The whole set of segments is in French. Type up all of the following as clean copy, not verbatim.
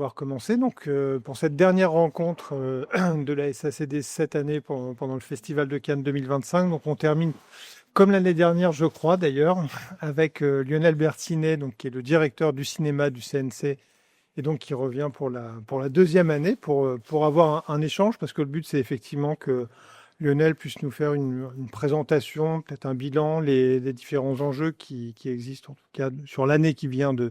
pouvoir commencer. Donc, pour cette dernière rencontre de la SACD cette année pendant le Festival de Cannes 2025. Donc, on termine comme l'année dernière, je crois d'ailleurs, avec Lionel Bertinet, donc, qui est le directeur du cinéma du CNC, et donc qui revient pour la deuxième année pour avoir un échange, parce que le but, c'est effectivement que Lionel puisse nous faire une présentation, peut-être un bilan, les différents enjeux qui existent, en tout cas sur l'année qui vient de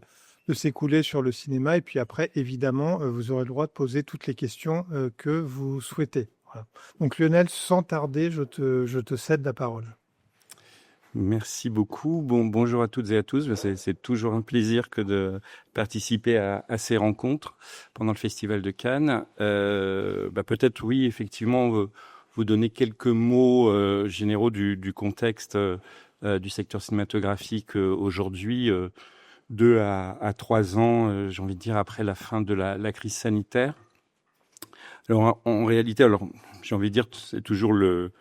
s'écouler sur le cinéma. Et puis après, évidemment, vous aurez le droit de poser toutes les questions que vous souhaitez. Voilà. Donc Lionel, sans tarder, je te cède la parole. Merci beaucoup. Bonjour à toutes et à tous. C'est toujours un plaisir que de participer à ces rencontres pendant le Festival de Cannes. Peut-être, oui, effectivement, vous donner quelques mots généraux du contexte du secteur cinématographique aujourd'hui, 2 à 3 ans, j'ai envie de dire, après la fin de la crise sanitaire. Alors, en réalité, j'ai envie de dire, c'est toujours le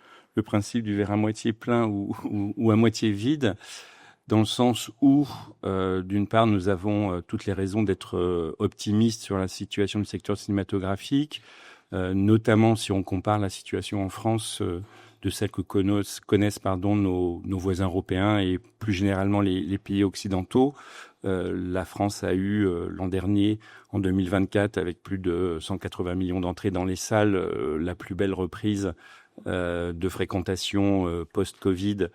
principe du verre à moitié plein ou à moitié vide, dans le sens où, d'une part, nous avons toutes les raisons d'être optimistes sur la situation du secteur cinématographique, notamment si on compare la situation en France de celle que connaissent nos voisins européens et plus généralement les pays occidentaux. La France a eu l'an dernier, en 2024, avec plus de 180 millions d'entrées dans les salles, la plus belle reprise de fréquentation post-Covid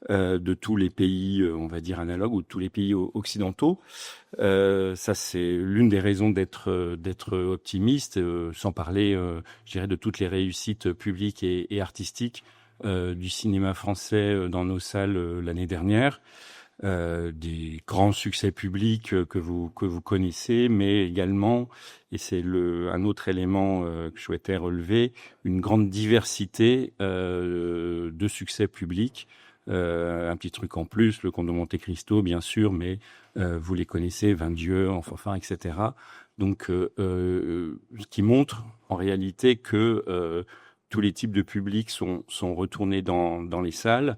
de tous les pays, on va dire analogues, ou de tous les pays occidentaux. Ça, c'est l'une des raisons d'être optimiste, sans parler, je dirais, de toutes les réussites publiques et artistiques du cinéma français dans nos salles l'année dernière. Des grands succès publics que vous connaissez, mais également, et c'est un autre élément que je souhaitais relever, une grande diversité de succès publics. Un petit truc en plus, le Comte de Monte Cristo, bien sûr, mais vous les connaissez, Vingt Dieu, Enfin, etc. Donc, ce qui montre en réalité que tous les types de publics sont retournés dans les salles.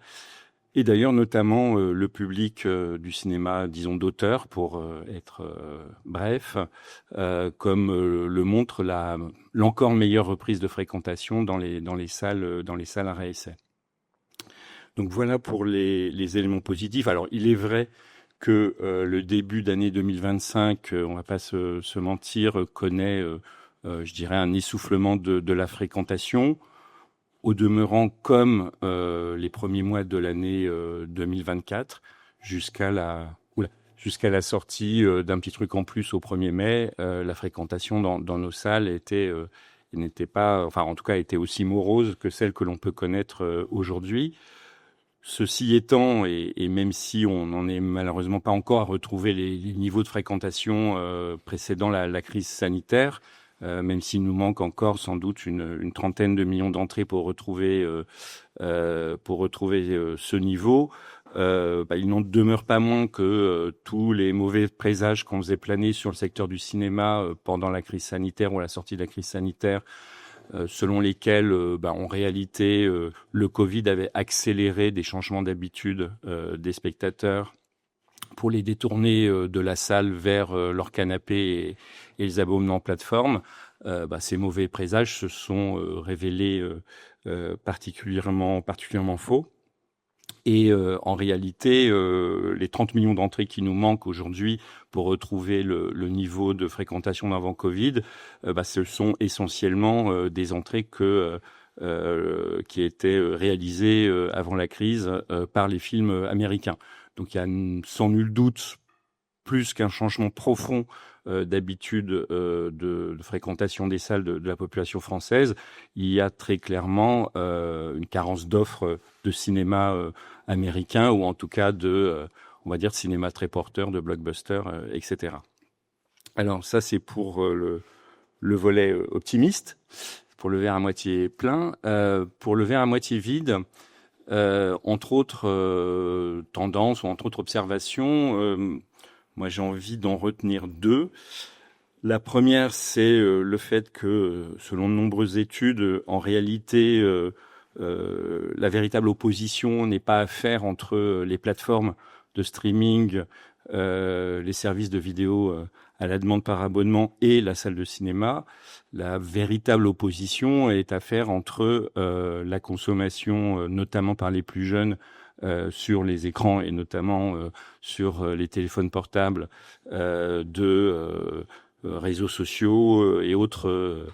Et d'ailleurs, notamment le public du cinéma, disons, d'auteur, pour être bref, comme le montre l'encore meilleure reprise de fréquentation dans les salles à réessai. Donc voilà pour les éléments positifs. Alors, il est vrai que le début d'année 2025, on va pas se mentir, connaît, je dirais, un essoufflement de la fréquentation. Au demeurant, comme les premiers mois de l'année 2024, jusqu'à la sortie d'un petit truc en plus au 1er mai, la fréquentation dans nos salles n'était pas, enfin en tout cas était aussi morose que celle que l'on peut connaître aujourd'hui. Ceci étant, et même si on n'en est malheureusement pas encore à retrouver les niveaux de fréquentation précédant la crise sanitaire, même s'il nous manque encore sans doute une trentaine de millions d'entrées pour retrouver ce niveau, il n'en demeure pas moins que tous les mauvais présages qu'on faisait planer sur le secteur du cinéma pendant la crise sanitaire ou à la sortie de la crise sanitaire, selon lesquels, en réalité, le Covid avait accéléré des changements d'habitude des spectateurs pour les détourner de la salle vers leur canapé et les abonnements plateforme. Ces mauvais présages se sont révélés particulièrement faux. Et en réalité, les 30 millions d'entrées qui nous manquent aujourd'hui pour retrouver le niveau de fréquentation d'avant Covid, ce sont essentiellement des entrées qui étaient réalisées avant la crise par les films américains. Donc il y a sans nul doute plus qu'un changement profond d'habitude de fréquentation des salles de la population française, il y a très clairement une carence d'offres de cinéma américain, ou en tout cas on va dire, cinéma très porteur, de blockbusters, etc. Alors ça, c'est pour le volet optimiste, pour le verre à moitié plein. Pour le verre à moitié vide, entre autres tendances ou entre autres observations, moi j'ai envie d'en retenir deux. La première, c'est le fait que, selon de nombreuses études, en réalité, la véritable opposition n'est pas à faire entre les plateformes de streaming les services de vidéo à la demande par abonnement et la salle de cinéma, la véritable opposition est à faire entre la consommation, notamment par les plus jeunes, sur les écrans et notamment sur les téléphones portables de réseaux sociaux et autres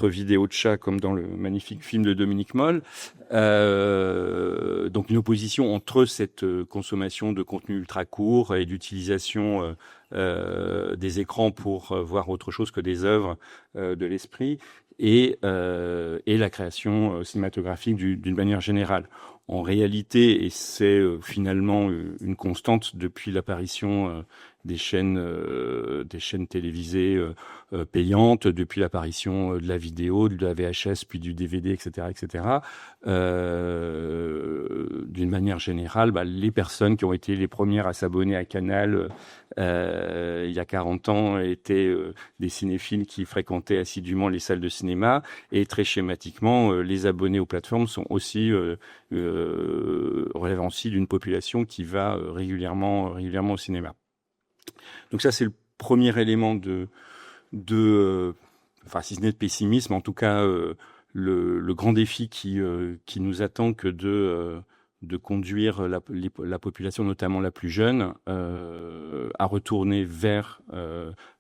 vidéos de chats, comme dans le magnifique film de Dominique Moll. Donc une opposition entre cette consommation de contenu ultra court et d'utilisation des écrans pour voir autre chose que des œuvres de l'esprit et la création cinématographique d'une manière générale. En réalité, et c'est finalement une constante depuis l'apparition des chaînes télévisées payantes, depuis l'apparition de la vidéo, de la VHS, puis du DVD, etc., etc. D'une manière générale, les personnes qui ont été les premières à s'abonner à Canal il y a 40 ans étaient des cinéphiles qui fréquentaient assidûment les salles de cinéma, et très schématiquement, les abonnés aux plateformes sont aussi relèvent aussi d'une population qui va régulièrement au cinéma. Donc ça, c'est le premier élément enfin, si ce n'est de pessimisme, en tout cas, le grand défi qui nous attend que de conduire la population, notamment la plus jeune, à retourner vers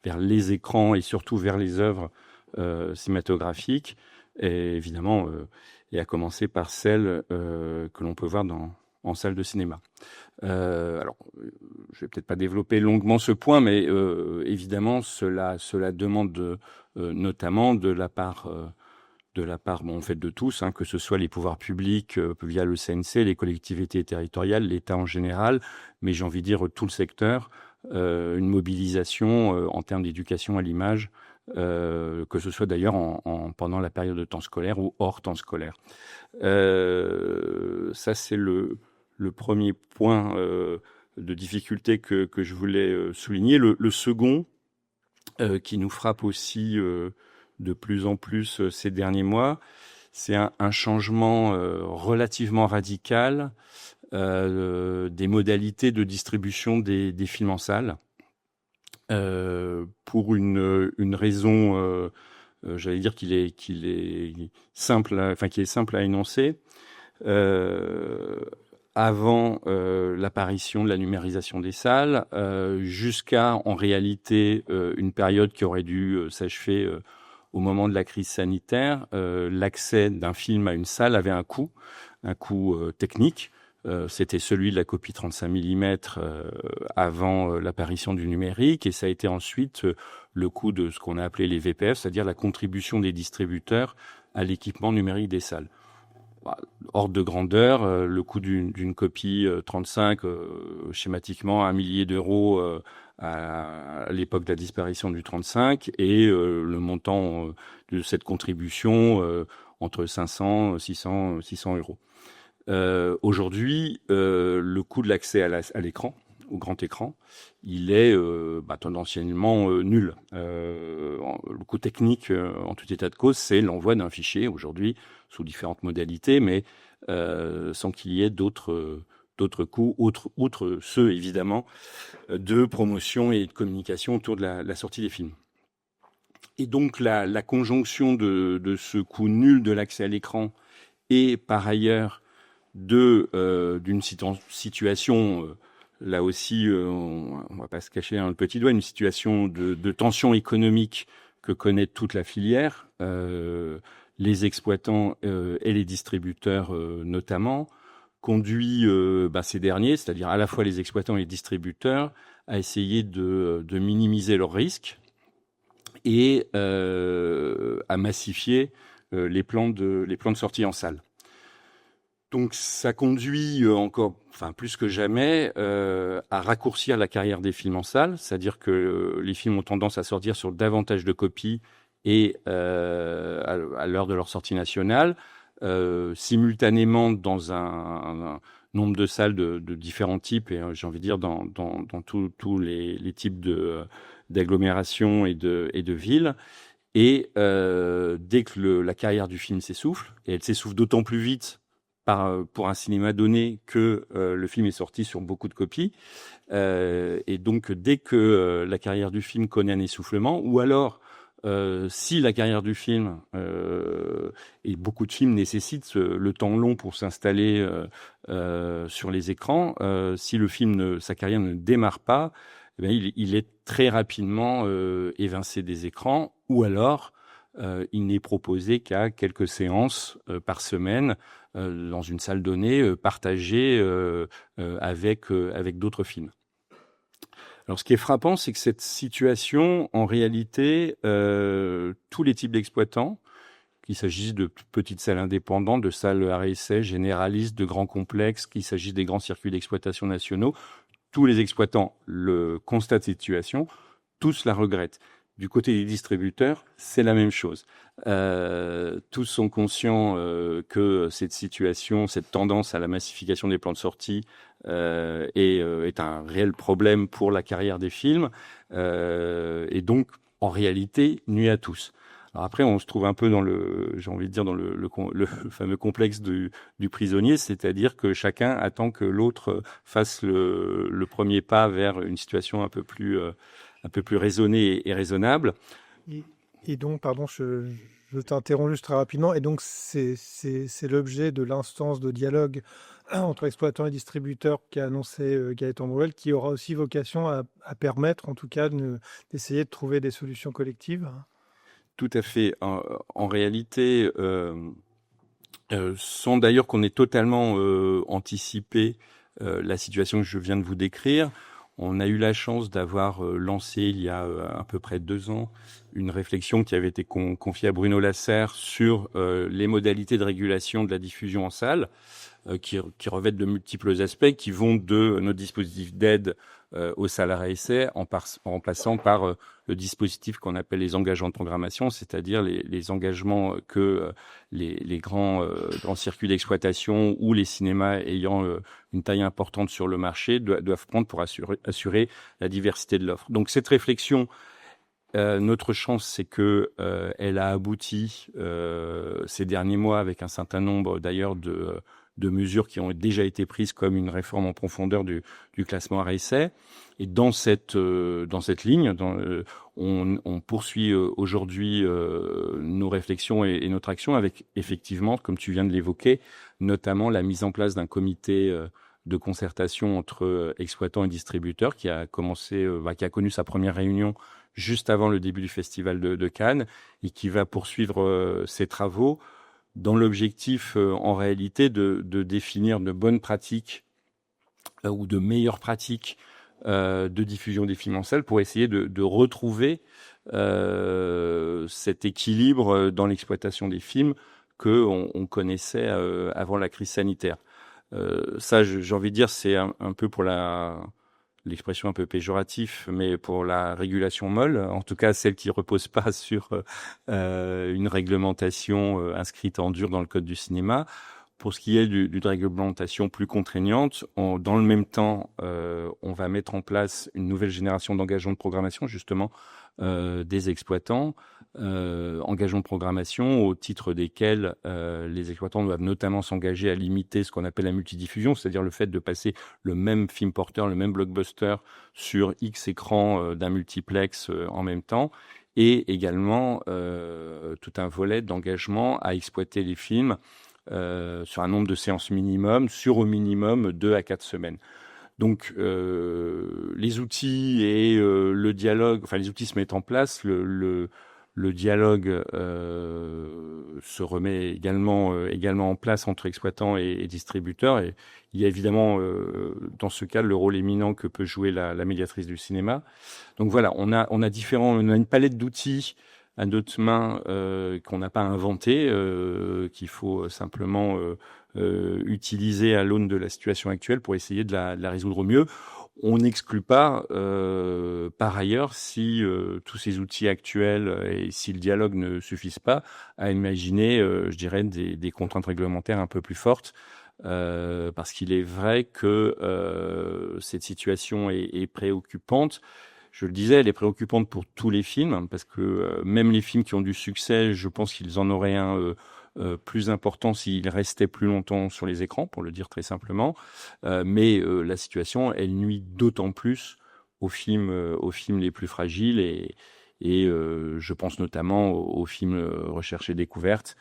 les écrans et surtout vers les œuvres cinématographiques, et évidemment, et à commencer par celles que l'on peut voir en salle de cinéma. Alors, je vais peut-être pas développer longuement ce point, mais évidemment, cela demande notamment de la part, en fait, de tous, que ce soit les pouvoirs publics via le CNC, les collectivités territoriales, l'État en général, mais j'ai envie de dire tout le secteur, une mobilisation en termes d'éducation à l'image, que ce soit d'ailleurs pendant la période de temps scolaire ou hors temps scolaire. Ça, c'est le premier point de difficulté que je voulais souligner. Le second, qui nous frappe aussi de plus en plus ces derniers mois, c'est un changement relativement radical des modalités de distribution des films en salle, pour une raison, j'allais dire qu'il est simple, qui est simple à énoncer. Avant l'apparition de la numérisation des salles, jusqu'à en réalité une période qui aurait dû s'achever au moment de la crise sanitaire, l'accès d'un film à une salle avait un coût technique. C'était celui de la copie 35 mm avant l'apparition du numérique, et ça a été ensuite le coût de ce qu'on a appelé les VPF, c'est-à-dire la contribution des distributeurs à l'équipement numérique des salles. Ordre de grandeur, le coût d'une copie 35, schématiquement 1 millier d'euros à l'époque de la disparition du 35, et le montant de cette contribution entre 500, 600 euros. Aujourd'hui, le coût de l'accès à l'écran, au grand écran, il est tendanciellement nul. Le coût technique, en tout état de cause, c'est l'envoi d'un fichier aujourd'hui sous différentes modalités, mais sans qu'il y ait d'autres coûts, outre ceux évidemment de promotion et de communication autour de la sortie des films. Et donc la conjonction de ce coût nul de l'accès à l'écran et par ailleurs d'une situation, là aussi, on va pas se cacher un petit doigt, une situation de tension économique que connaît toute la filière, les exploitants et les distributeurs notamment, conduit ces derniers, c'est-à-dire à la fois les exploitants et les distributeurs, à essayer de minimiser leurs risques et à massifier les plans de sortie en salle. Donc ça conduit plus que jamais à raccourcir la carrière des films en salle, c'est-à-dire que les films ont tendance à sortir sur davantage de copies et à l'heure de leur sortie nationale, simultanément dans un nombre de salles de différents types, et j'ai envie de dire dans tous les types d'agglomérations et de villes. Et dès que la carrière du film s'essouffle, et elle s'essouffle d'autant plus vite pour un cinéma donné que le film est sorti sur beaucoup de copies. Et donc, dès que la carrière du film connaît un essoufflement, ou alors si la carrière du film et beaucoup de films nécessitent le temps long pour s'installer sur les écrans, si le film, sa carrière ne démarre pas, eh bien, il est très rapidement évincé des écrans, ou alors il n'est proposé qu'à quelques séances par semaine dans une salle donnée, partagée avec d'autres films. Alors, ce qui est frappant, c'est que cette situation, en réalité, tous les types d'exploitants, qu'il s'agisse de petites salles indépendantes, de salles à essai généralistes, de grands complexes, qu'il s'agisse des grands circuits d'exploitation nationaux, tous les exploitants constatent cette situation, tous la regrettent. Du côté des distributeurs, c'est la même chose. Tous sont conscients que cette situation, cette tendance à la massification des plans de sortie est un réel problème pour la carrière des films et donc, en réalité, nuit à tous. Alors après, on se trouve un peu dans j'ai envie de dire, dans le fameux complexe du prisonnier, c'est-à-dire que chacun attend que l'autre fasse le premier pas vers une situation un peu plus raisonnée et raisonnable. Et donc, pardon, je t'interromps juste très rapidement. Et donc, c'est l'objet de l'instance de dialogue entre exploitants et distributeurs qu'a annoncé Gaëtan Bruel, qui aura aussi vocation à permettre, en tout cas, d'essayer de trouver des solutions collectives. Tout à fait. En réalité, sans d'ailleurs qu'on ait totalement anticipé la situation que je viens de vous décrire, on a eu la chance d'avoir lancé il y a à peu près 2 ans une réflexion qui avait été confiée à Bruno Lasserre sur les modalités de régulation de la diffusion en salle, qui revêtent de multiples aspects, qui vont de nos dispositifs d'aide aux salles à essai, en passant par le dispositif qu'on appelle les engagements de programmation, c'est-à-dire les engagements que les grands circuits d'exploitation ou les cinémas ayant une taille importante sur le marché doivent prendre pour assurer la diversité de l'offre. Donc cette réflexion, notre chance, c'est que elle a abouti ces derniers mois avec un certain nombre d'ailleurs de mesures qui ont déjà été prises, comme une réforme en profondeur du classement à essai. Et dans cette ligne, on poursuit aujourd'hui nos réflexions et notre action avec, effectivement, comme tu viens de l'évoquer, notamment la mise en place d'un comité de concertation entre exploitants et distributeurs qui a connu sa première réunion juste avant le début du Festival de Cannes et qui va poursuivre ses travaux dans l'objectif, en réalité, de définir de bonnes pratiques ou de meilleures pratiques de diffusion des films en salle pour essayer de retrouver cet équilibre dans l'exploitation des films qu'on connaissait avant la crise sanitaire. Ça, j'ai envie de dire, c'est un peu pour l'expression un peu péjorative, mais pour la régulation molle, en tout cas celle qui repose pas sur une réglementation inscrite en dur dans le code du cinéma. Pour ce qui est d'une réglementation plus contraignante, dans le même temps, on va mettre en place une nouvelle génération d'engagements de programmation, justement, des exploitants, engagements de programmation au titre desquels les exploitants doivent notamment s'engager à limiter ce qu'on appelle la multidiffusion, c'est-à-dire le fait de passer le même film porteur, le même blockbuster sur X écrans d'un multiplex en même temps, et également tout un volet d'engagement à exploiter les films sur un nombre de séances minimum, sur au minimum 2 à 4 semaines. Donc les outils et le dialogue, enfin les outils se mettent en place, le dialogue se remet également en place entre exploitants et distributeurs. Et il y a évidemment dans ce cas le rôle éminent que peut jouer la médiatrice du cinéma. Donc voilà, on a une palette d'outils à notre main qu'on n'a pas inventé, qu'il faut simplement utiliser à l'aune de la situation actuelle pour essayer de la résoudre au mieux. On n'exclut pas, par ailleurs, si tous ces outils actuels et si le dialogue ne suffisent pas, à imaginer, je dirais, des contraintes réglementaires un peu plus fortes, parce qu'il est vrai que cette situation est préoccupante. Je le disais, elle est préoccupante pour tous les films, parce que même les films qui ont du succès, je pense qu'ils en auraient un plus important s'ils restaient plus longtemps sur les écrans, pour le dire très simplement. Mais la situation, elle nuit d'autant plus aux films les plus fragiles et je pense notamment aux films recherche et découverte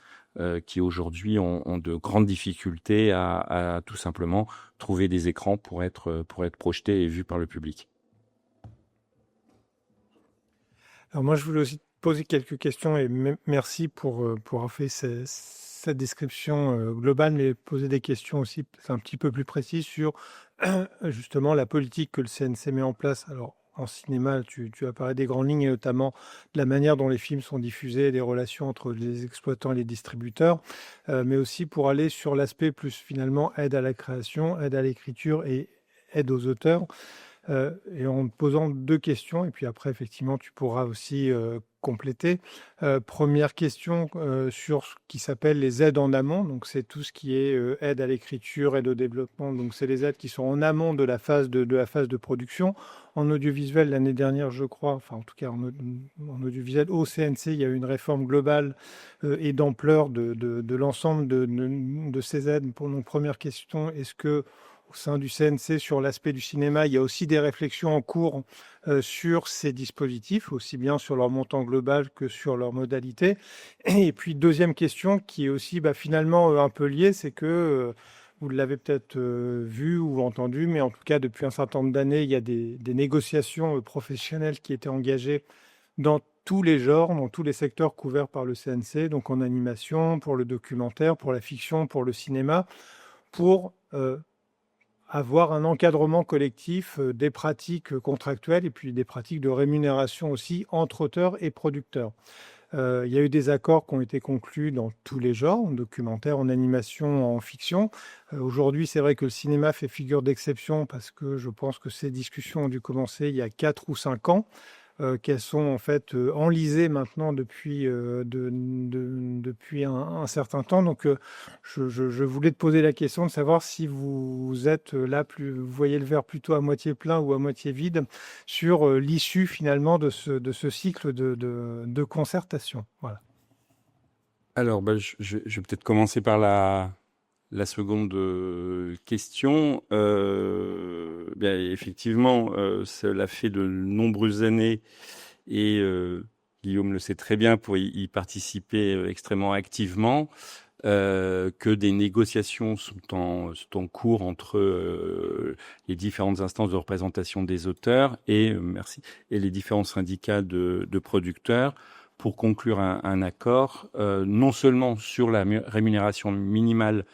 qui aujourd'hui ont de grandes difficultés à tout simplement trouver des écrans pour être projetés et vus par le public. Alors moi, je voulais aussi te poser quelques questions et merci pour avoir fait cette description globale, mais poser des questions aussi un petit peu plus précises sur justement la politique que le CNC met en place. Alors en cinéma, tu as parlé des grandes lignes et notamment de la manière dont les films sont diffusés, des relations entre les exploitants et les distributeurs, mais aussi pour aller sur l'aspect plus finalement aide à la création, aide à l'écriture et aide aux auteurs. Et en te posant deux questions, et puis après, effectivement, tu pourras aussi compléter. Première question sur ce qui s'appelle les aides en amont. Donc, c'est tout ce qui est aide à l'écriture, aide au développement. Donc, c'est les aides qui sont en amont de la phase de la phase de production. En audiovisuel, l'année dernière, je crois, enfin, en tout cas, en audiovisuel, au CNC, il y a eu une réforme globale et d'ampleur de l'ensemble de ces aides. Pour nos premières questions, est-ce que au sein du CNC, sur l'aspect du cinéma, il y a aussi des réflexions en cours sur ces dispositifs, aussi bien sur leur montant global que sur leur modalité. Et puis, deuxième question, qui est aussi finalement un peu liée, c'est que vous l'avez peut-être vu ou entendu, mais en tout cas, depuis un certain nombre d'années, il y a des négociations professionnelles qui étaient engagées dans tous les genres, dans tous les secteurs couverts par le CNC, donc en animation, pour le documentaire, pour la fiction, pour le cinéma, pour avoir un encadrement collectif des pratiques contractuelles et puis des pratiques de rémunération aussi entre auteurs et producteurs. Il y a eu des accords qui ont été conclus dans tous les genres, en documentaire, en animation, en fiction. Aujourd'hui, c'est vrai que le cinéma fait figure d'exception parce que je pense que ces discussions ont dû commencer il y a 4 ou 5 ans. Qu'elles sont en fait enlisées maintenant depuis un certain temps. Donc, je voulais te poser la question de savoir si vous êtes là, vous voyez le verre plutôt à moitié plein ou à moitié vide sur l'issue finalement de ce cycle de concertation. Voilà. Alors, je vais peut-être commencer par la seconde question. Bien, effectivement, cela fait de nombreuses années et Guillaume le sait très bien pour y participer extrêmement activement, que des négociations sont en cours entre les différentes instances de représentation des auteurs et les différents syndicats de producteurs pour conclure un accord, non seulement sur la rémunération minimale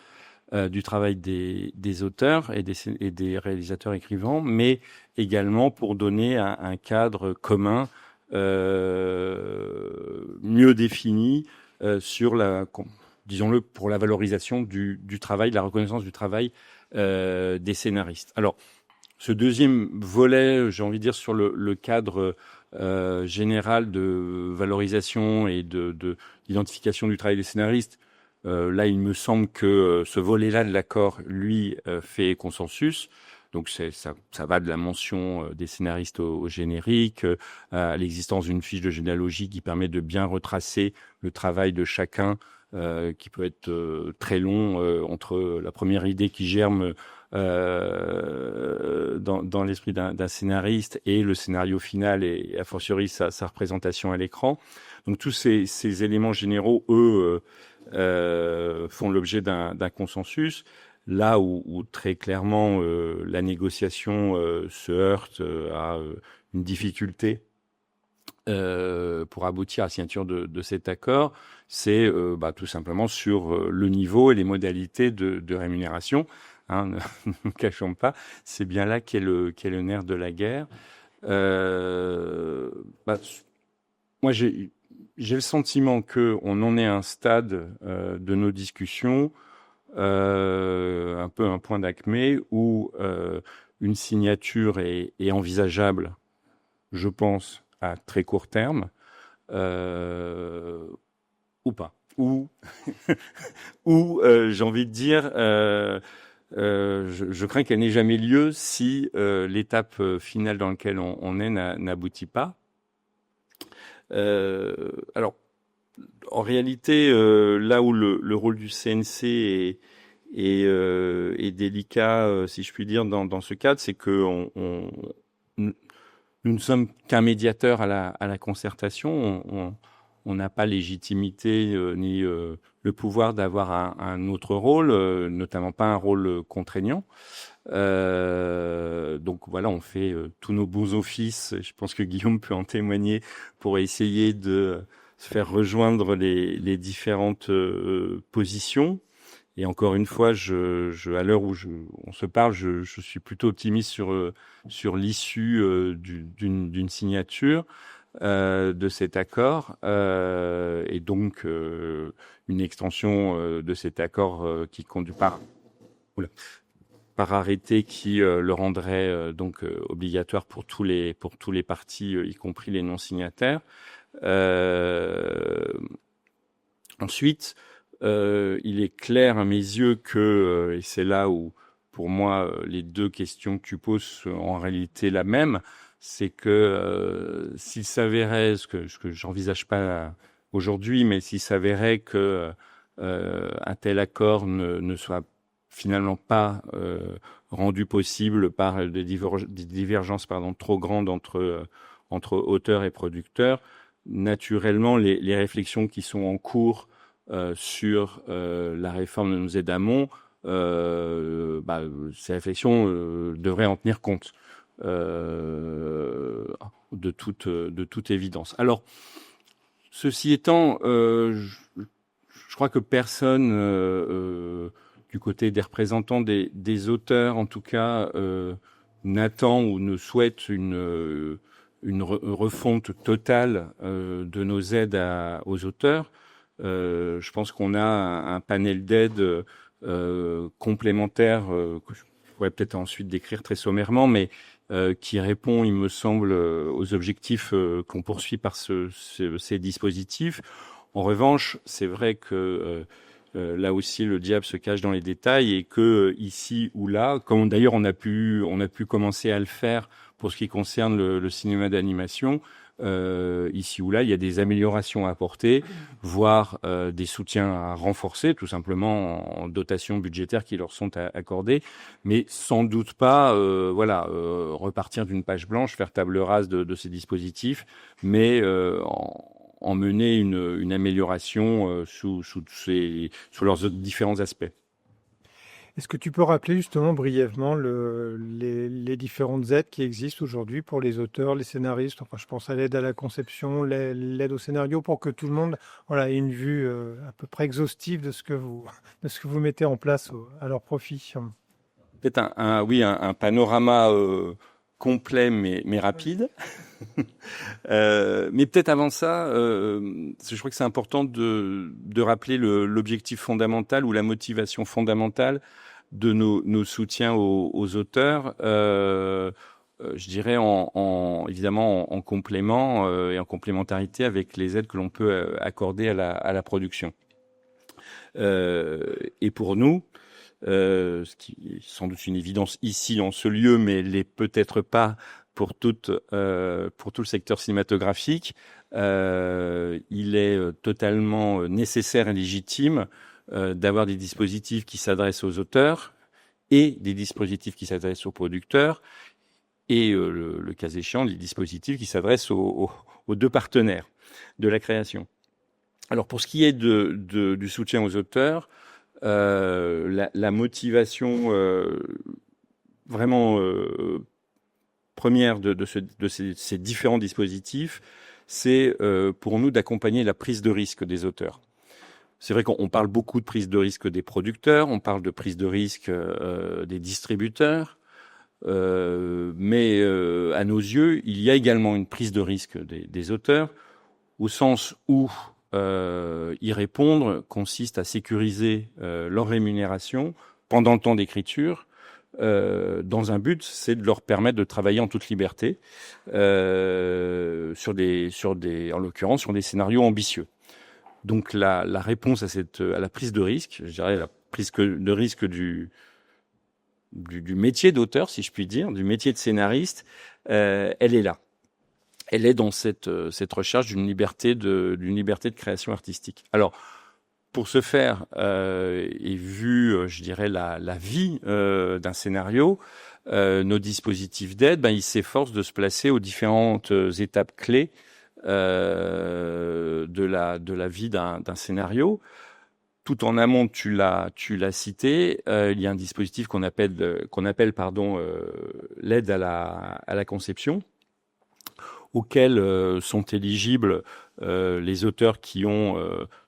du travail des auteurs et des réalisateurs écrivants, mais également pour donner un cadre commun mieux défini sur disons-le, pour la valorisation du travail, la reconnaissance du travail des scénaristes. Alors, ce deuxième volet, j'ai envie de dire, sur le cadre général de valorisation et d'identification du travail des scénaristes, là, il me semble que ce volet-là de l'accord, lui, fait consensus. Donc, ça va de la mention des scénaristes au générique, à l'existence d'une fiche de généalogie qui permet de bien retracer le travail de chacun, qui peut être très long entre la première idée qui germe dans l'esprit d'un scénariste et le scénario final et a fortiori sa représentation à l'écran. Donc, tous ces éléments généraux, eux, font l'objet d'un consensus. Là où très clairement la négociation se heurte à une difficulté pour aboutir à la signature de cet accord, c'est tout simplement sur le niveau et les modalités de rémunération. Hein, ne nous cachons pas, c'est bien là qu'est le nerf de la guerre. Moi, j'ai le sentiment qu'on en est à un stade de nos discussions, un peu un point d'acmé, où une signature est envisageable, je pense, à très court terme, ou pas. Ou j'ai envie de dire, je crains qu'elle n'ait jamais lieu si l'étape finale dans laquelle on est n'aboutit pas. Alors, En réalité, là où le rôle du CNC est délicat, si je puis dire, dans ce cadre, c'est que nous ne sommes qu'un médiateur à la concertation. On n'a pas légitimité ni le pouvoir d'avoir un autre rôle, notamment pas un rôle contraignant. Donc voilà, on fait tous nos bons offices. Je pense que Guillaume peut en témoigner pour essayer de se faire rejoindre les différentes positions. Et encore une fois, à l'heure où on se parle, je suis plutôt optimiste sur l'issue d'une signature de cet accord et donc une extension de cet accord qui conduit par arrêté qui le rendrait donc obligatoire pour tous les partis, y compris les non signataires. Ensuite, il est clair à mes yeux que, et c'est là où, pour moi, les deux questions que tu poses sont en réalité la même, c'est que s'il s'avérait, ce que j'envisage pas aujourd'hui, mais s'il s'avérait que un tel accord ne soit finalement pas rendu possible par des divergences trop grandes entre auteurs et producteurs, naturellement, les réflexions qui sont en cours sur la réforme de nos aides amont, ces réflexions devraient en tenir compte de toute évidence. Alors, ceci étant, je crois que personne du côté des représentants des auteurs, en tout cas, n'attend ou ne souhaite une refonte totale de nos aides aux auteurs. Je pense qu'on a un panel d'aides complémentaires que je pourrais peut-être ensuite décrire très sommairement, mais qui répond, il me semble, aux objectifs qu'on poursuit par ces dispositifs. En revanche, c'est vrai que là aussi, le diable se cache dans les détails et que ici ou là, comme d'ailleurs on a pu commencer à le faire pour ce qui concerne le cinéma d'animation, ici ou là, il y a des améliorations à apporter, voire des soutiens à renforcer, tout simplement en dotation budgétaire qui leur sont accordées, mais sans doute pas, repartir d'une page blanche, faire table rase de ces dispositifs, mais en mener une amélioration sous leurs différents aspects. Est-ce que tu peux rappeler justement brièvement les différentes aides qui existent aujourd'hui pour les auteurs, les scénaristes? Enfin, je pense à l'aide à la conception, l'aide au scénario, pour que tout le monde ait une vue à peu près exhaustive de ce que vous mettez en place à leur profit. Peut-être un panorama complet mais rapide. Mais peut-être avant ça, je crois que c'est important de rappeler l'objectif fondamental ou la motivation fondamentale de nos soutiens aux auteurs. Je dirais évidemment en complément et en complémentarité avec les aides que l'on peut accorder à la production. Et pour nous, ce qui est sans doute une évidence ici en ce lieu, mais l'est peut-être pas pour tout le secteur cinématographique, il est totalement nécessaire et légitime d'avoir des dispositifs qui s'adressent aux auteurs et des dispositifs qui s'adressent aux producteurs et le cas échéant, des dispositifs qui s'adressent aux deux partenaires de la création. Alors pour ce qui est du soutien aux auteurs, la motivation vraiment première de ces différents dispositifs, c'est pour nous d'accompagner la prise de risque des auteurs. C'est vrai qu'on parle beaucoup de prise de risque des producteurs, on parle de prise de risque des distributeurs, mais à nos yeux, il y a également une prise de risque des auteurs, au sens où y répondre consiste à sécuriser leur rémunération pendant le temps d'écriture, dans un but, c'est de leur permettre de travailler en toute liberté sur des, en l'occurrence, sur des scénarios ambitieux. Donc la réponse à la prise de risque, je dirais la prise de risque du métier d'auteur, si je puis dire, du métier de scénariste, elle est là. elle est dans cette recherche d'une liberté de création artistique. Alors, pour ce faire, et vu, je dirais, la vie d'un scénario, nos dispositifs d'aide, ils s'efforcent de se placer aux différentes étapes clés de la vie d'un scénario. Tout en amont, tu l'as cité, il y a un dispositif qu'on appelle l'aide à la conception, auquel sont éligibles les auteurs qui ont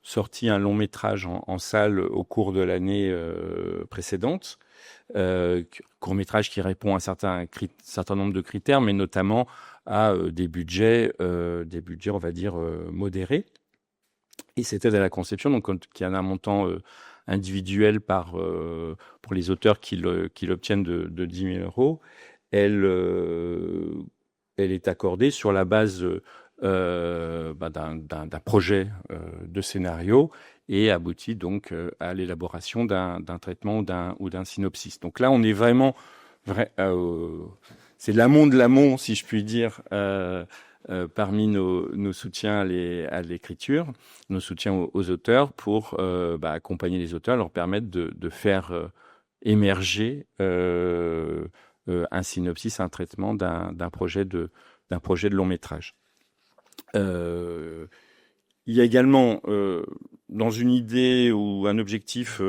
sorti un long métrage en salle au cours de l'année précédente, court métrage qui répond à un certain nombre de critères, mais notamment à des budgets, on va dire, modérés. Et cette aide à la conception, donc qui a un montant individuel pour les auteurs qui l'obtiennent de 10 000 euros, elle est accordée sur la base d'un projet de scénario et aboutit donc à l'élaboration d'un traitement ou d'un synopsis. Donc là, on est vraiment c'est l'amont de l'amont, si je puis dire, parmi nos soutiens à l'écriture, nos soutiens aux auteurs pour accompagner les auteurs, leur permettre de faire émerger un synopsis, un traitement d'un projet de long métrage. Il y a également, dans une idée ou un objectif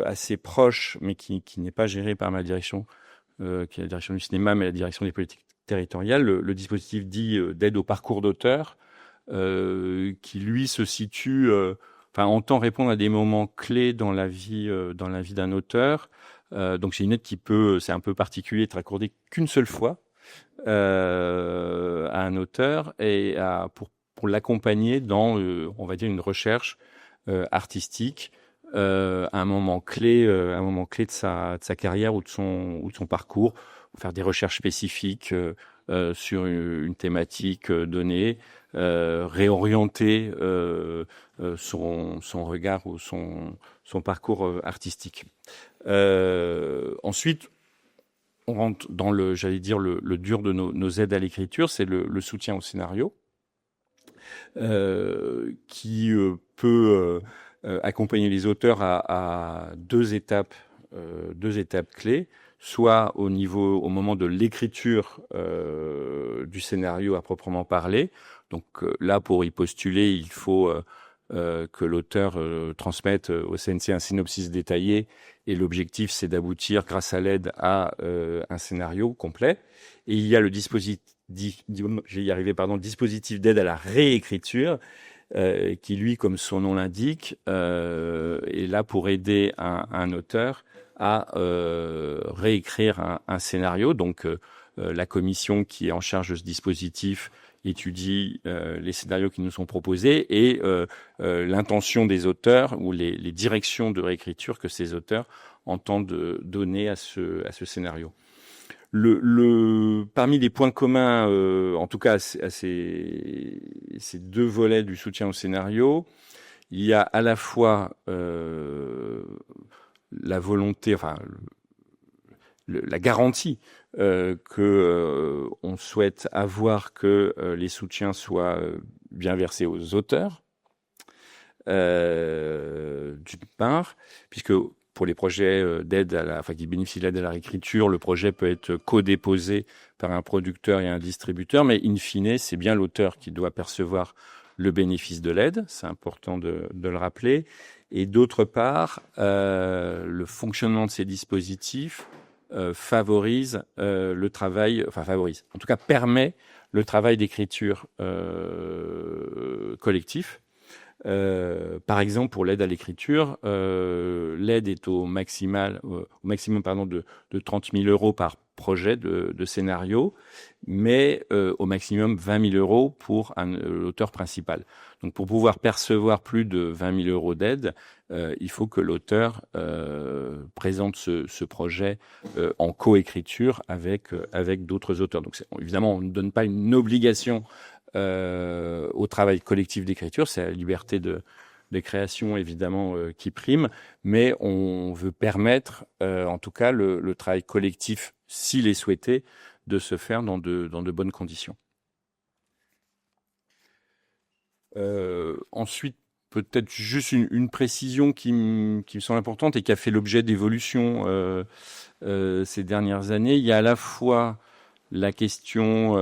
assez proche, mais qui n'est pas géré par ma direction, qui est la direction du cinéma, mais la direction des politiques territoriales, le dispositif dit d'aide au parcours d'auteur, qui lui se situe, entend répondre à des moments clés dans la vie d'un auteur. Donc c'est une aide c'est un peu particulier, être accordée qu'une seule fois à un auteur et pour l'accompagner dans, on va dire, une recherche artistique, un moment clé de sa carrière ou de son parcours, faire des recherches spécifiques sur une thématique donnée, réorienter son regard ou son parcours artistique. Ensuite, on rentre dans le dur de nos aides à l'écriture, c'est le soutien au scénario, qui peut accompagner les auteurs à deux étapes clés, soit au moment de l'écriture du scénario à proprement parler. Donc là, pour y postuler, il faut que l'auteur transmette au CNC un synopsis détaillé, et l'objectif, c'est d'aboutir, grâce à l'aide, à un scénario complet. Et il y a le dispositif d'aide à la réécriture, qui, lui, comme son nom l'indique, est là pour aider un auteur à réécrire un scénario. Donc, la commission qui est en charge de ce dispositif étudie les scénarios qui nous sont proposés et l'intention des auteurs ou les directions de réécriture que ces auteurs entendent donner à ce scénario. Parmi les points communs, en tout cas à ces deux volets du soutien au scénario, il y a à la fois la volonté, la garantie que on souhaite avoir que les soutiens soient bien versés aux auteurs, d'une part, puisque pour les projets d'aide qui bénéficient de l'aide à la réécriture, le projet peut être co-déposé par un producteur et un distributeur, mais in fine, c'est bien l'auteur qui doit percevoir le bénéfice de l'aide. C'est important de le rappeler. Et d'autre part, le fonctionnement de ces dispositifs favorise le travail, en tout cas permet le travail d'écriture collectif. Par exemple, pour l'aide à l'écriture, l'aide est au maximum de 30 000 euros par projet de scénario, mais au maximum 20 000 euros pour l'auteur principal. Donc, pour pouvoir percevoir plus de 20 000 euros d'aide, il faut que l'auteur présente ce projet en coécriture avec d'autres auteurs. Donc, évidemment, on ne donne pas une obligation au travail collectif d'écriture, c'est la liberté de création évidemment qui prime, mais on veut permettre en tout cas le travail collectif, s'il est souhaité, de se faire dans de bonnes conditions. Ensuite, peut-être juste une précision qui me semble importante et qui a fait l'objet d'évolutions ces dernières années. Il y a à la fois la question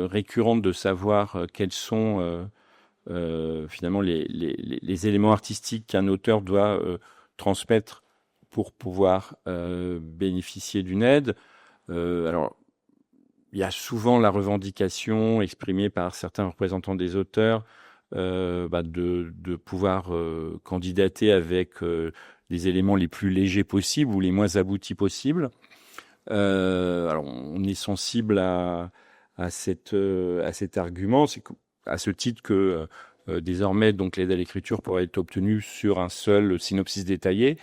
récurrente de savoir quels sont finalement les éléments artistiques qu'un auteur doit transmettre pour pouvoir bénéficier d'une aide. Alors, il y a souvent la revendication exprimée par certains représentants des auteurs de pouvoir candidater avec les éléments les plus légers possibles ou les moins aboutis possibles. Alors, on est sensible à cet argument. C'est à ce titre que désormais, donc, l'aide à l'écriture pourrait être obtenue sur un seul synopsis détaillé.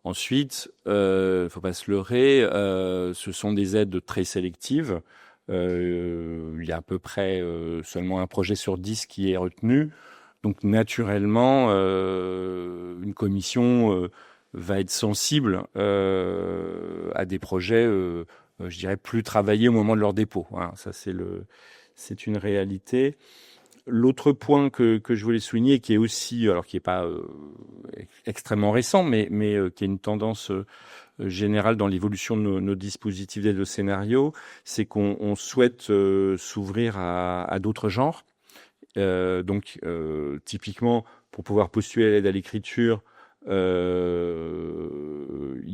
Ensuite, faut pas se leurrer, ce sont des aides très sélectives. Il y a à peu près seulement un projet sur 10 qui est retenu. Donc naturellement, une commission va être sensible à des projets, je dirais, plus travaillés au moment de leur dépôt. Voilà, ça c'est une réalité. L'autre point que je voulais souligner, qui est aussi, alors qui est pas extrêmement récent, mais qui est une tendance générale dans l'évolution de nos dispositifs d'aide au scénario, c'est qu'on souhaite s'ouvrir à d'autres genres. Donc, typiquement, pour pouvoir postuler à l'aide à l'écriture, il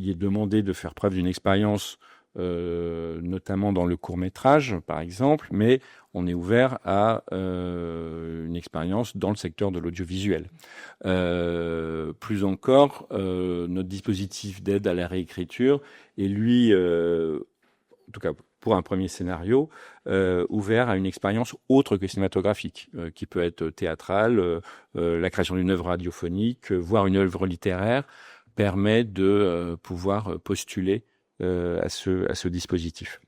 est demandé de faire preuve d'une expérience, notamment dans le court-métrage, par exemple, mais on est ouvert à une expérience dans le secteur de l'audiovisuel. Plus encore, notre dispositif d'aide à la réécriture est, lui, en tout cas pour un premier scénario, ouvert à une expérience autre que cinématographique, qui peut être théâtrale, la création d'une œuvre radiophonique, voire une œuvre littéraire, permet de pouvoir postuler à ce dispositif.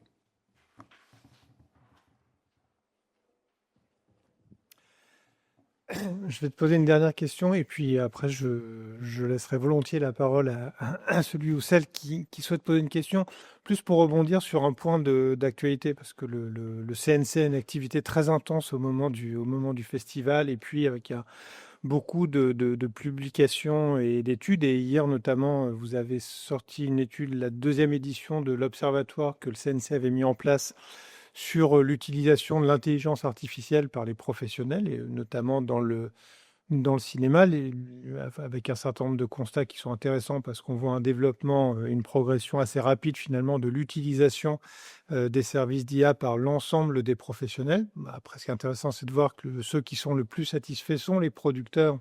Je vais te poser une dernière question et puis après je laisserai volontiers la parole à celui ou celle qui souhaite poser une question, plus pour rebondir sur un point d'actualité, parce que le CNC a une activité très intense au moment du festival, et puis avec beaucoup de publications et d'études. Et hier notamment, vous avez sorti une étude, la deuxième édition de l'Observatoire que le CNC avait mis en place sur l'utilisation de l'intelligence artificielle par les professionnels, et notamment dans le cinéma, avec un certain nombre de constats qui sont intéressants, parce qu'on voit un développement, une progression assez rapide finalement de l'utilisation des services d'IA par l'ensemble des professionnels. Après, ce qui est intéressant, c'est de voir que ceux qui sont le plus satisfaits sont les producteurs,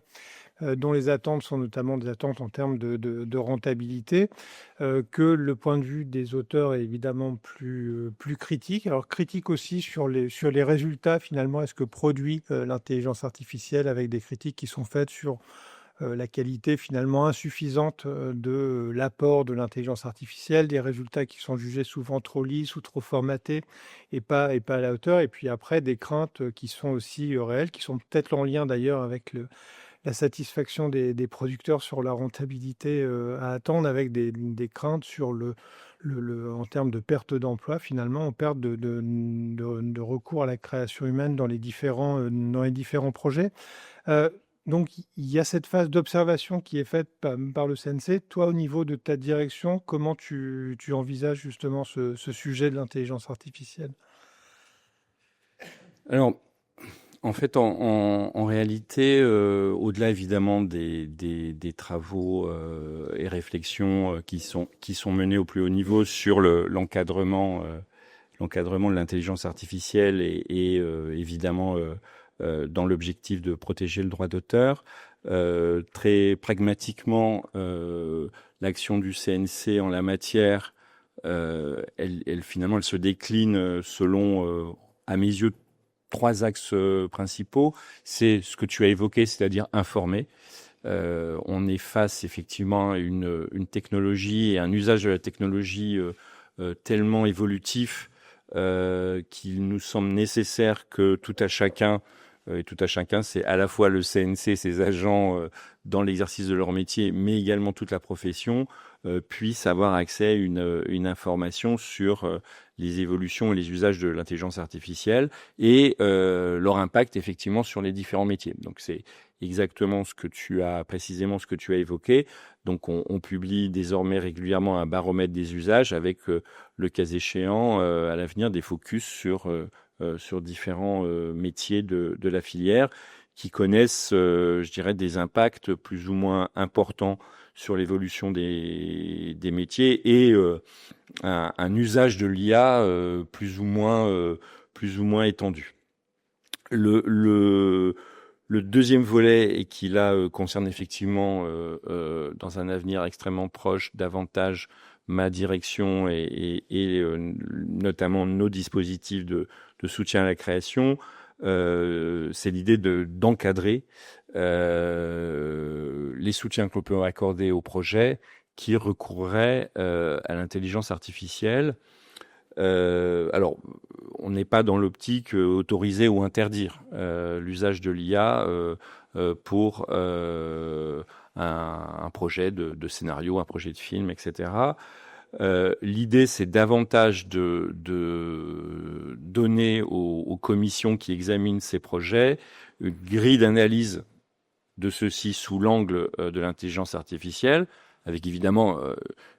dont les attentes sont notamment des attentes en termes de rentabilité, que le point de vue des auteurs est évidemment plus critique. Alors critique aussi sur les résultats finalement, est-ce que produit l'intelligence artificielle, avec des critiques qui sont faites sur la qualité finalement insuffisante de l'apport de l'intelligence artificielle, des résultats qui sont jugés souvent trop lisses ou trop formatés et pas à la hauteur. Et puis après, des craintes qui sont aussi réelles, qui sont peut-être en lien d'ailleurs avec la satisfaction des producteurs sur la rentabilité à attendre, avec des craintes sur en termes de perte d'emploi, finalement, en perte de recours à la création humaine dans les différents projets. Euh, donc, il y a cette phase d'observation qui est faite par le CNC. Toi, au niveau de ta direction, comment tu envisages justement ce sujet de l'intelligence artificielle? Alors, en fait, en réalité, au-delà évidemment des travaux et réflexions qui sont menés au plus haut niveau sur l'encadrement de l'intelligence artificielle et évidemment dans l'objectif de protéger le droit d'auteur, très pragmatiquement, l'action du CNC en la matière, finalement, elle se décline selon, à mes yeux, 3 axes principaux. C'est ce que tu as évoqué, c'est-à-dire informer. On est face effectivement à une technologie et un usage de la technologie tellement évolutif qu'il nous semble nécessaire que tout à chacun, et tout à chacun, c'est à la fois le CNC, ses agents dans l'exercice de leur métier, mais également toute la profession, puissent avoir accès à une information sur les évolutions et les usages de l'intelligence artificielle et leur impact effectivement sur les différents métiers. Donc c'est exactement précisément ce que tu as évoqué. Donc on publie désormais régulièrement un baromètre des usages avec le cas échéant à l'avenir des focus sur différents métiers de la filière qui connaissent, je dirais, des impacts plus ou moins importants sur l'évolution des métiers et un usage de l'IA plus ou moins étendu. Le deuxième volet, et qui là concerne effectivement dans un avenir extrêmement proche davantage ma direction et notamment nos dispositifs de soutien à la création, c'est l'idée d'encadrer les soutiens que l'on peut accorder aux projets qui recourraient à l'intelligence artificielle. Alors, on n'est pas dans l'optique autoriser ou interdire l'usage de l'IA pour un projet de scénario, un projet de film, etc. L'idée, c'est davantage de donner aux commissions qui examinent ces projets une grille d'analyse de ceux-ci sous l'angle de l'intelligence artificielle, avec évidemment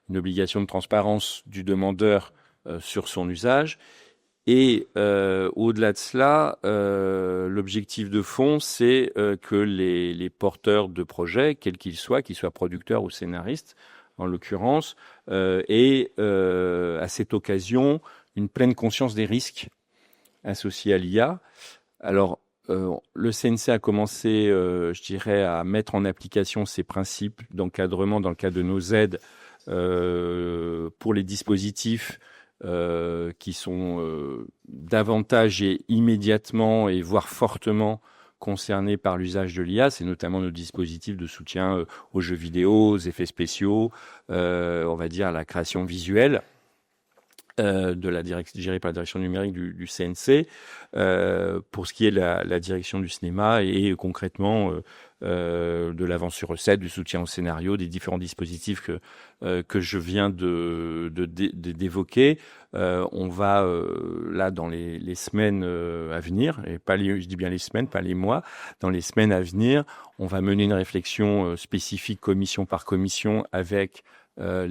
une obligation de transparence du demandeur sur son usage. Et au-delà de cela, l'objectif de fond, c'est que les porteurs de projets, quels qu'ils soient producteurs ou scénaristes, en l'occurrence, aient à cette occasion une pleine conscience des risques associés à l'IA. Alors, le CNC a commencé, je dirais, à mettre en application ces principes d'encadrement dans le cadre de nos aides pour les dispositifs qui sont davantage et immédiatement et voire fortement concernés par l'usage de l'IA. C'est notamment nos dispositifs de soutien aux jeux vidéo, aux effets spéciaux, on va dire à la création visuelle. Gérée par la direction numérique du CNC, pour ce qui est de la direction du cinéma et concrètement de l'avance sur recette, du soutien au scénario, des différents dispositifs que je viens d'évoquer. On va là dans les semaines à venir, et je dis bien les semaines, pas les mois, dans les semaines à venir, on va mener une réflexion spécifique commission par commission avec à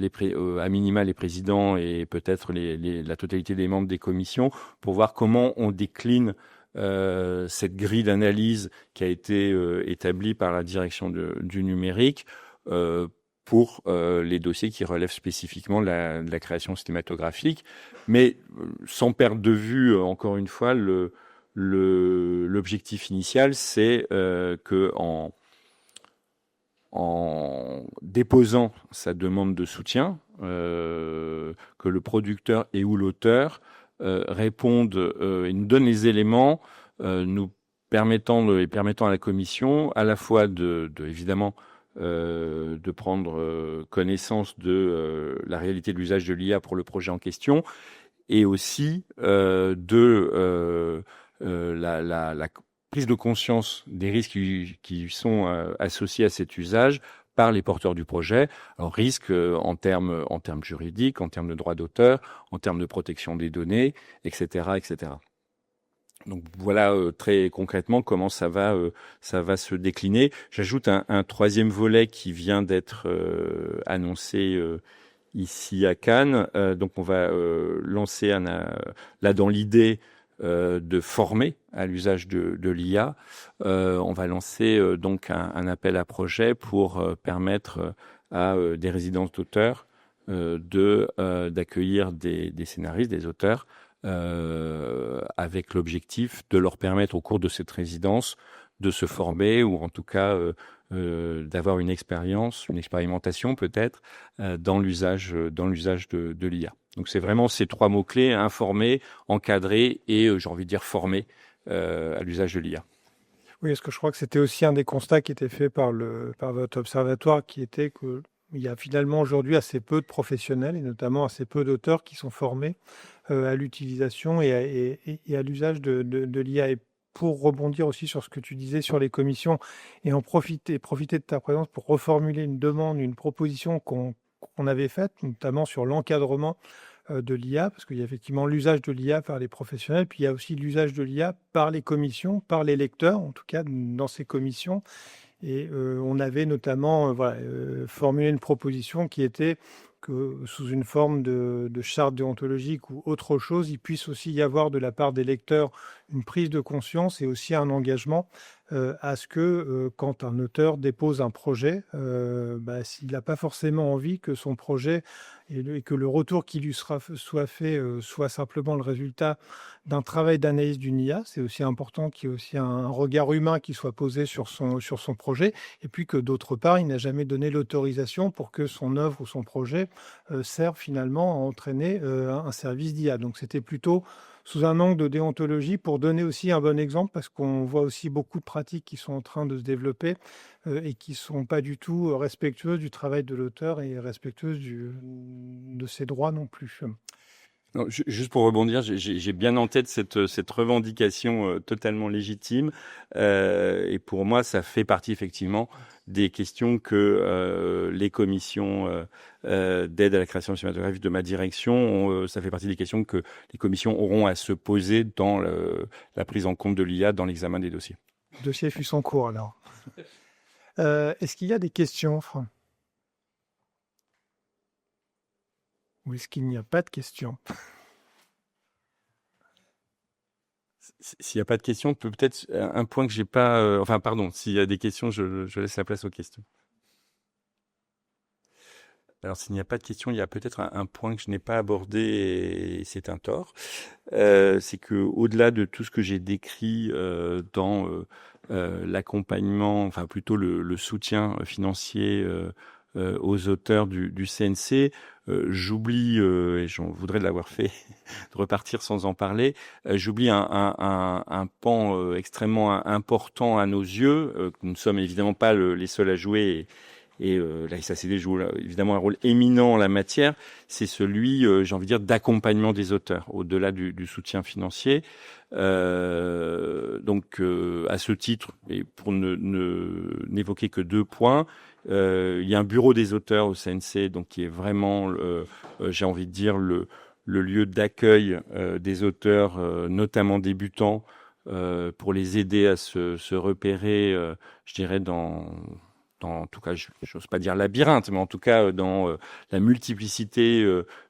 minima les présidents et peut-être la totalité des membres des commissions pour voir comment on décline cette grille d'analyse qui a été établie par la direction du numérique pour les dossiers qui relèvent spécifiquement de la création cinématographique, mais sans perdre de vue, encore une fois, l'objectif initial, c'est que en déposant sa demande de soutien, que le producteur et ou l'auteur répondent et nous donnent les éléments nous permettant à la commission à la fois évidemment de prendre connaissance de la réalité de l'usage de l'IA pour le projet en question et aussi de la prise de conscience des risques qui sont associés à cet usage par les porteurs du projet. Alors risques en termes juridiques, en termes de droit d'auteur, en termes de protection des données, etc., etc. Donc voilà très concrètement comment ça va se décliner. J'ajoute un troisième volet qui vient d'être annoncé ici à Cannes. Donc on va lancer là dans l'idée de former à l'usage de l'IA. On va lancer donc un appel à projet pour permettre à des résidences d'auteurs d'accueillir des scénaristes, des auteurs, avec l'objectif de leur permettre au cours de cette résidence de se former ou en tout cas d'avoir une expérimentation peut-être dans l'usage de l'IA. Donc c'est vraiment ces trois mots-clés: informer, encadrer et j'ai envie de dire former à l'usage de l'IA. Oui, parce que je crois que c'était aussi un des constats qui était fait par votre observatoire, qui était qu'il y a finalement aujourd'hui assez peu de professionnels et notamment assez peu d'auteurs qui sont formés à l'utilisation et à l'usage de l'IA. Et pour rebondir aussi sur ce que tu disais sur les commissions et profiter de ta présence pour reformuler une demande, une proposition qu'on qu'on avait faites, notamment sur l'encadrement de l'IA, parce qu'il y a effectivement l'usage de l'IA par les professionnels, puis il y a aussi l'usage de l'IA par les commissions, par les lecteurs, en tout cas dans ces commissions. Et on avait notamment formulé une proposition qui était que sous une forme de charte déontologique ou autre chose, il puisse aussi y avoir de la part des lecteurs une prise de conscience et aussi un engagement à ce que quand un auteur dépose un projet, s'il n'a pas forcément envie que son projet et que le retour qui lui soit fait soit simplement le résultat d'un travail d'analyse d'une IA, c'est aussi important qu'il y ait aussi un regard humain qui soit posé sur son projet, et puis que d'autre part, il n'a jamais donné l'autorisation pour que son œuvre ou son projet serve finalement à entraîner un service d'IA. Donc c'était plutôt sous un angle de déontologie pour donner aussi un bon exemple, parce qu'on voit aussi beaucoup de pratiques qui sont en train de se développer et qui ne sont pas du tout respectueuses du travail de l'auteur et respectueuses de ses droits non plus. Non, juste pour rebondir, j'ai bien en tête cette revendication totalement légitime, et pour moi, ça fait partie effectivement des questions que les commissions d'aide à la création cinématographique de ma direction, ça fait partie des questions que les commissions auront à se poser dans la prise en compte de l'IA dans l'examen des dossiers. Le dossier fut son cours alors. Est-ce qu'il y a des questions, Franck? Ou est-ce qu'il n'y a pas de questions? S'il n'y a pas de questions, peut-être un point que j'ai pas. Enfin, pardon, s'il y a des questions, je laisse la place aux questions. Alors, s'il n'y a pas de questions, il y a peut-être un point que je n'ai pas abordé et c'est un tort. C'est que au-delà de tout ce que j'ai décrit dans l'accompagnement, enfin plutôt le soutien financier aux auteurs du CNC, j'oublie, et j'en voudrais l'avoir fait, de repartir sans en parler, j'oublie un pan extrêmement important à nos yeux, que nous ne sommes évidemment pas les seuls à jouer, et la SACD joue évidemment un rôle éminent en la matière, c'est celui, j'ai envie de dire, d'accompagnement des auteurs, au-delà du soutien financier. Donc, à ce titre, et pour n'évoquer que 2 points, il y a un bureau des auteurs au CNC, donc qui est vraiment, j'ai envie de dire, le lieu d'accueil des auteurs, notamment débutants, pour les aider à se repérer, je dirais, en tout cas, j'ose pas dire labyrinthe, mais en tout cas dans la multiplicité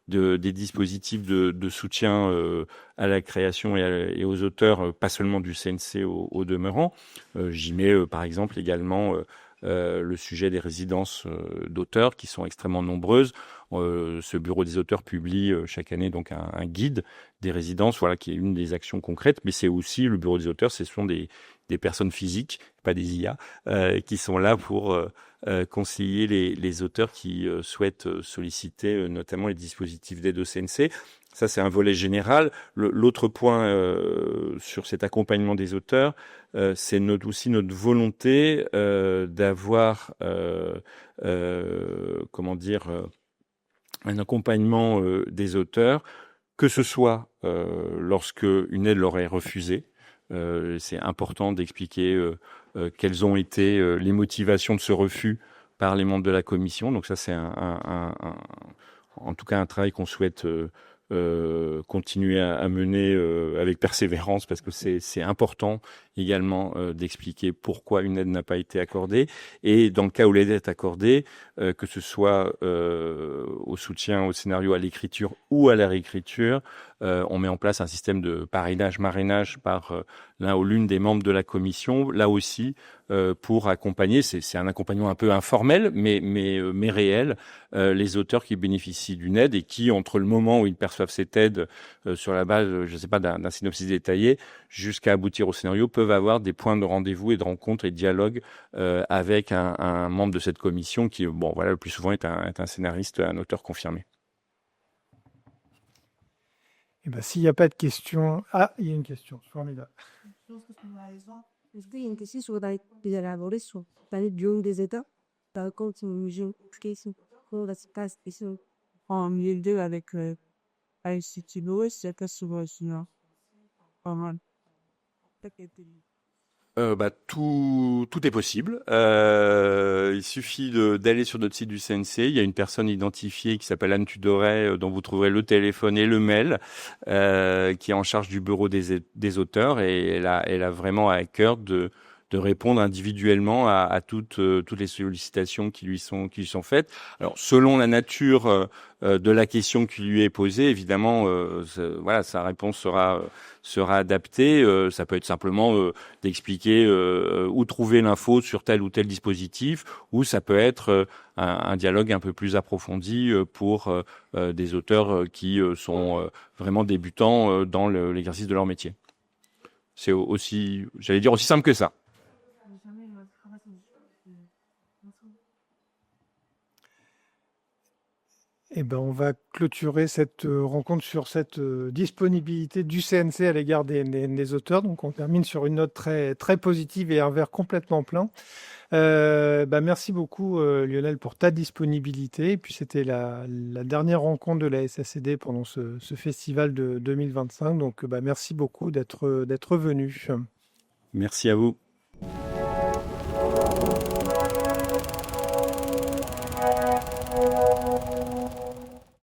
des dispositifs de soutien à la création et aux auteurs, pas seulement du CNC au demeurant. J'y mets par exemple également le sujet des résidences d'auteurs qui sont extrêmement nombreuses. Ce bureau des auteurs publie chaque année donc un guide des résidences, voilà, qui est une des actions concrètes, mais c'est aussi le bureau des auteurs, ce sont des personnes physiques, pas des IA, qui sont là pour conseiller les auteurs qui souhaitent solliciter notamment les dispositifs d'aide au CNC. Ça, c'est un volet général. L'autre point sur cet accompagnement des auteurs, c'est aussi notre volonté d'avoir, comment dire, un accompagnement des auteurs, que ce soit lorsque une aide leur est refusée. C'est important d'expliquer quelles ont été les motivations de ce refus par les membres de la commission. Donc ça, c'est en tout cas un travail qu'on souhaite continuer à mener avec persévérance, parce que c'est important également d'expliquer pourquoi une aide n'a pas été accordée, et dans le cas où l'aide est accordée, que ce soit au soutien au scénario, à l'écriture ou à la réécriture, on met en place un système de parrainage-marrainage par l'un ou l'une des membres de la commission, là aussi pour accompagner, c'est un accompagnement un peu informel mais réel, les auteurs qui bénéficient d'une aide et qui, entre le moment où ils perçoivent cette aide sur la base, je sais pas, d'un synopsis détaillé, jusqu'à aboutir au scénario, peuvent avoir des points de rendez-vous et de rencontres et de dialogue avec un membre de cette commission qui, bon, voilà, le plus souvent est un scénariste, un auteur confirmé. Eh ben, s'il n'y a pas de questions... Ah, il y a une question, formidable. Est-ce qu'il y a une question sur élaborer sur le dialogue des États? Par contre, une question pour la question en milieu avec ICT, c'est pas souvent sinon. Pas mal. Tout est possible. Il suffit d'aller sur notre site du CNC. Il y a une personne identifiée qui s'appelle Anne Tudoret, dont vous trouverez le téléphone et le mail, qui est en charge du bureau des auteurs, et elle a vraiment à cœur de répondre individuellement à toutes les sollicitations qui lui sont faites. Alors, selon la nature de la question qui lui est posée, évidemment, voilà, sa réponse sera adaptée. Ça peut être simplement d'expliquer où trouver l'info sur tel ou tel dispositif, ou ça peut être un dialogue un peu plus approfondi pour des auteurs qui sont vraiment débutants dans l'exercice de leur métier. C'est aussi, j'allais dire, aussi simple que ça. Eh ben, on va clôturer cette rencontre sur cette disponibilité du CNC à l'égard des auteurs. Donc, on termine sur une note très, très positive et un verre complètement plein. Merci beaucoup, Lionel, pour ta disponibilité. Et puis, c'était la dernière rencontre de la SACD pendant ce festival de 2025. Donc, merci beaucoup d'être venu. Merci à vous.